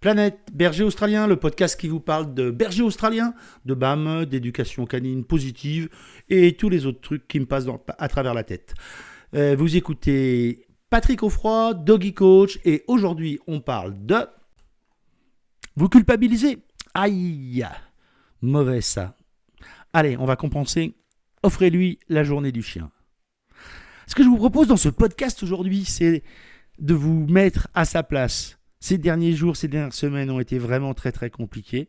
Planète Berger Australien, le podcast qui vous parle de berger australien, de BAM, d'éducation canine positive et tous les autres trucs qui me passent à travers la tête. Vous écoutez Patrick Offroy, Doggy Coach, et aujourd'hui on parle de... Vous culpabilisez. Aïe, mauvais ça. Allez, on va compenser. Offrez-lui la journée du chien. Ce que je vous propose dans ce podcast aujourd'hui, c'est de vous mettre à sa place. Ces derniers jours, ces dernières semaines ont été vraiment très très compliqués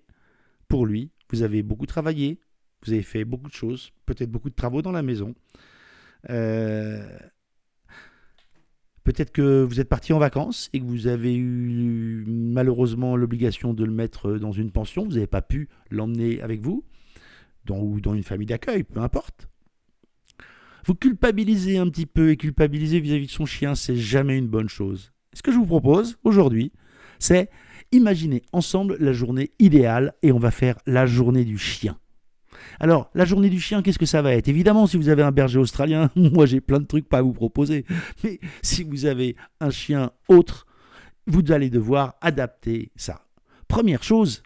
pour lui. Vous avez beaucoup travaillé, vous avez fait beaucoup de choses, peut-être beaucoup de travaux dans la maison. Peut-être que vous êtes parti en vacances et que vous avez eu malheureusement l'obligation de le mettre dans une pension. Vous n'avez pas pu l'emmener avec vous, ou dans une famille d'accueil, peu importe. Vous culpabilisez un petit peu, et culpabiliser vis-à-vis de son chien, c'est jamais une bonne chose. Ce que je vous propose aujourd'hui, c'est imaginer ensemble la journée idéale et on va faire la journée du chien. Alors, la journée du chien, qu'est-ce que ça va être ? Évidemment, si vous avez un berger australien, moi j'ai plein de trucs pas à vous proposer. Mais si vous avez un chien autre, vous allez devoir adapter ça. Première chose,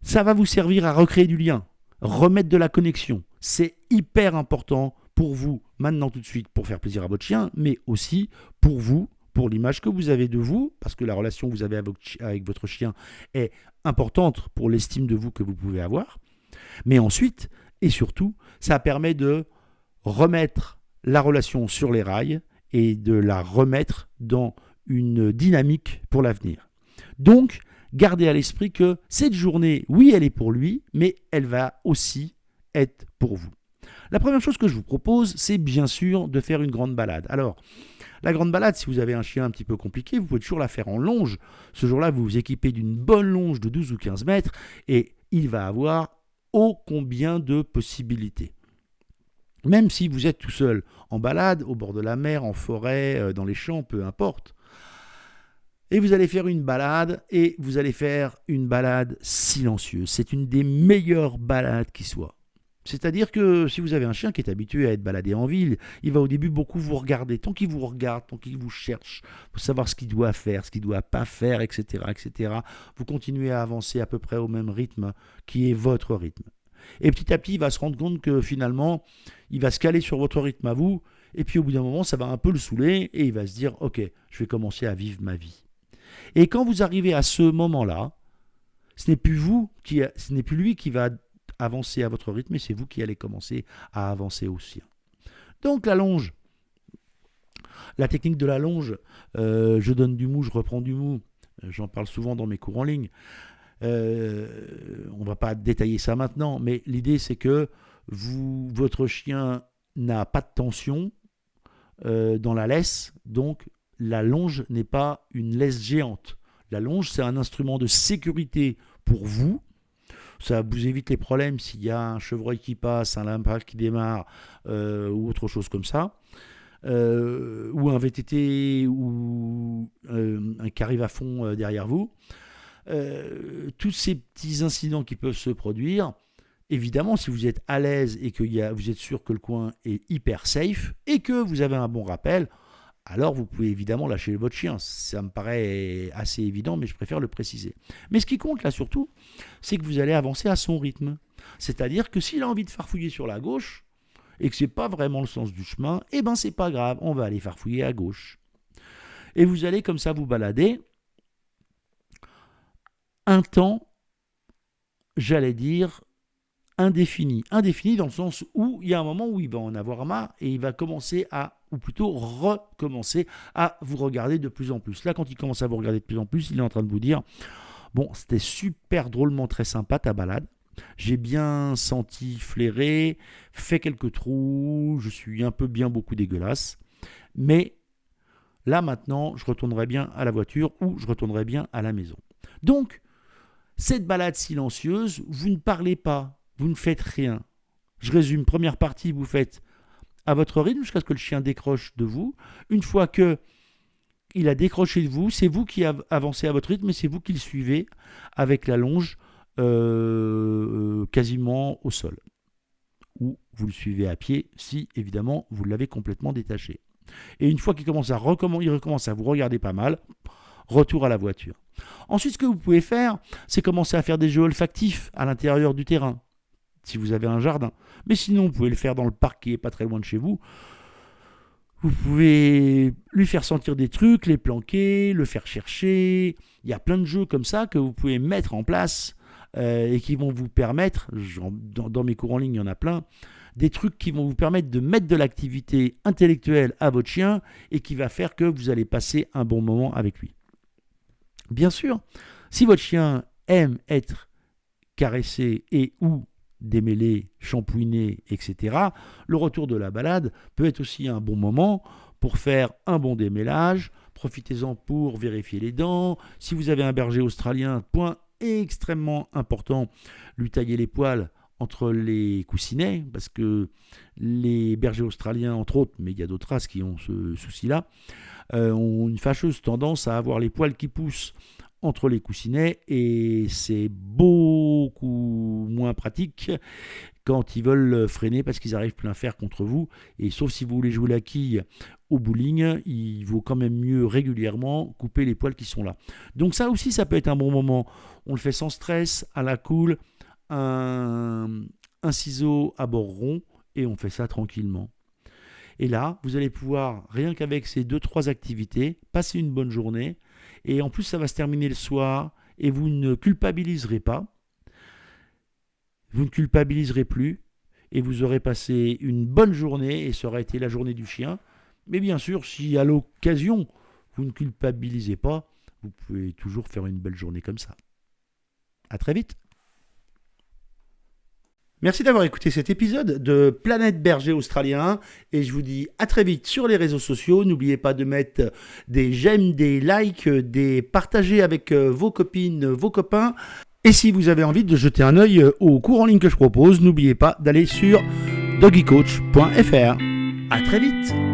ça va vous servir à recréer du lien, remettre de la connexion. C'est hyper important pour vous, maintenant tout de suite, pour faire plaisir à votre chien, mais aussi pour vous, pour l'image que vous avez de vous, parce que la relation que vous avez avec votre chien est importante pour l'estime de vous que vous pouvez avoir. Mais ensuite, et surtout, ça permet de remettre la relation sur les rails et de la remettre dans une dynamique pour l'avenir. Donc, gardez à l'esprit que cette journée, oui, elle est pour lui, mais elle va aussi être pour vous. La première chose que je vous propose, c'est bien sûr de faire une grande balade. Alors, la grande balade, si vous avez un chien un petit peu compliqué, vous pouvez toujours la faire en longe. Ce jour-là, vous vous équipez d'une bonne longe de 12 ou 15 mètres et il va avoir ô combien de possibilités. Même si vous êtes tout seul en balade, au bord de la mer, en forêt, dans les champs, peu importe. Et vous allez faire une balade et vous allez faire une balade silencieuse. C'est une des meilleures balades qui soit. C'est-à-dire que si vous avez un chien qui est habitué à être baladé en ville, il va au début beaucoup vous regarder. Tant qu'il vous regarde, tant qu'il vous cherche, pour savoir ce qu'il doit faire, ce qu'il ne doit pas faire, etc., etc., vous continuez à avancer à peu près au même rythme qui est votre rythme. Et petit à petit, il va se rendre compte que finalement, il va se caler sur votre rythme à vous, et puis au bout d'un moment, ça va un peu le saouler, et il va se dire « Ok, je vais commencer à vivre ma vie ». Et quand vous arrivez à ce moment-là, ce n'est plus lui qui va avancer à votre rythme, et c'est vous qui allez commencer à avancer au sien. Donc la longe, la technique de la longe, je donne du mou, je reprends du mou, j'en parle souvent dans mes cours en ligne. On ne va pas détailler ça maintenant, mais l'idée c'est que votre chien n'a pas de tension dans la laisse, donc la longe n'est pas une laisse géante. La longe, c'est un instrument de sécurité pour vous. Ça vous évite les problèmes s'il y a un chevreuil qui passe, un lambral qui démarre ou autre chose comme ça, ou un VTT ou un qui arrive à fond derrière vous. Tous ces petits incidents qui peuvent se produire, évidemment, si vous êtes à l'aise et que vous êtes sûr que le coin est hyper safe et que vous avez un bon rappel, alors vous pouvez évidemment lâcher votre chien. Ça me paraît assez évident, mais je préfère le préciser. Mais ce qui compte là surtout, c'est que vous allez avancer à son rythme. C'est-à-dire que s'il a envie de farfouiller sur la gauche, et que ce n'est pas vraiment le sens du chemin, eh ben c'est pas grave, on va aller farfouiller à gauche. Et vous allez comme ça vous balader un temps, j'allais dire, indéfini. Indéfini dans le sens où il y a un moment où il va en avoir marre et il va commencer ou plutôt recommencer à vous regarder de plus en plus. Là, quand il commence à vous regarder de plus en plus, il est en train de vous dire « Bon, c'était super drôlement très sympa ta balade. J'ai bien senti flairer, fait quelques trous, je suis un peu bien beaucoup dégueulasse. Mais là, maintenant, je retournerai bien à la voiture ou je retournerai bien à la maison. » Donc, cette balade silencieuse, vous ne parlez pas, vous ne faites rien. Je résume, première partie, vous faites à votre rythme jusqu'à ce que le chien décroche de vous. Une fois qu'il a décroché de vous, c'est vous qui avancez à votre rythme et c'est vous qui le suivez avec la longe quasiment au sol. Ou vous le suivez à pied si, évidemment, vous l'avez complètement détaché. Et une fois qu'il recommence à vous regarder pas mal, retour à la voiture. Ensuite, ce que vous pouvez faire, c'est commencer à faire des jeux olfactifs à l'intérieur du terrain, si vous avez un jardin. Mais sinon, vous pouvez le faire dans le parc qui n'est pas très loin de chez vous. Vous pouvez lui faire sentir des trucs, les planquer, le faire chercher. Il y a plein de jeux comme ça que vous pouvez mettre en place et qui vont vous permettre, dans mes cours en ligne, il y en a plein, des trucs qui vont vous permettre de mettre de l'activité intellectuelle à votre chien et qui va faire que vous allez passer un bon moment avec lui. Bien sûr, si votre chien aime être caressé et ou démêlé, shampouiné, etc., le retour de la balade peut être aussi un bon moment pour faire un bon démêlage. Profitez-en pour vérifier les dents. Si vous avez un berger australien, point extrêmement important, lui tailler les poils entre les coussinets, parce que les bergers australiens, entre autres, mais il y a d'autres races qui ont ce souci-là, ont une fâcheuse tendance à avoir les poils qui poussent entre les coussinets, et c'est beaucoup moins pratique quand ils veulent freiner parce qu'ils arrivent plein fer contre vous. Et sauf si vous voulez jouer la quille au bowling, il vaut quand même mieux régulièrement couper les poils qui sont là. Donc ça aussi, ça peut être un bon moment. On le fait sans stress, à la cool, un ciseau à bord rond, et on fait ça tranquillement. Et là, vous allez pouvoir, rien qu'avec ces 2-3 activités, passer une bonne journée. Et en plus, ça va se terminer le soir et vous ne culpabiliserez pas. Vous ne culpabiliserez plus et vous aurez passé une bonne journée et ça aura été la journée du chien. Mais bien sûr, si à l'occasion, vous ne culpabilisez pas, vous pouvez toujours faire une belle journée comme ça. À très vite. Merci d'avoir écouté cet épisode de Planète Berger Australien et je vous dis à très vite sur les réseaux sociaux. N'oubliez pas de mettre des j'aime, des likes, des partager avec vos copines, vos copains. Et si vous avez envie de jeter un œil aux cours en ligne que je propose, n'oubliez pas d'aller sur doggycoach.fr. À très vite.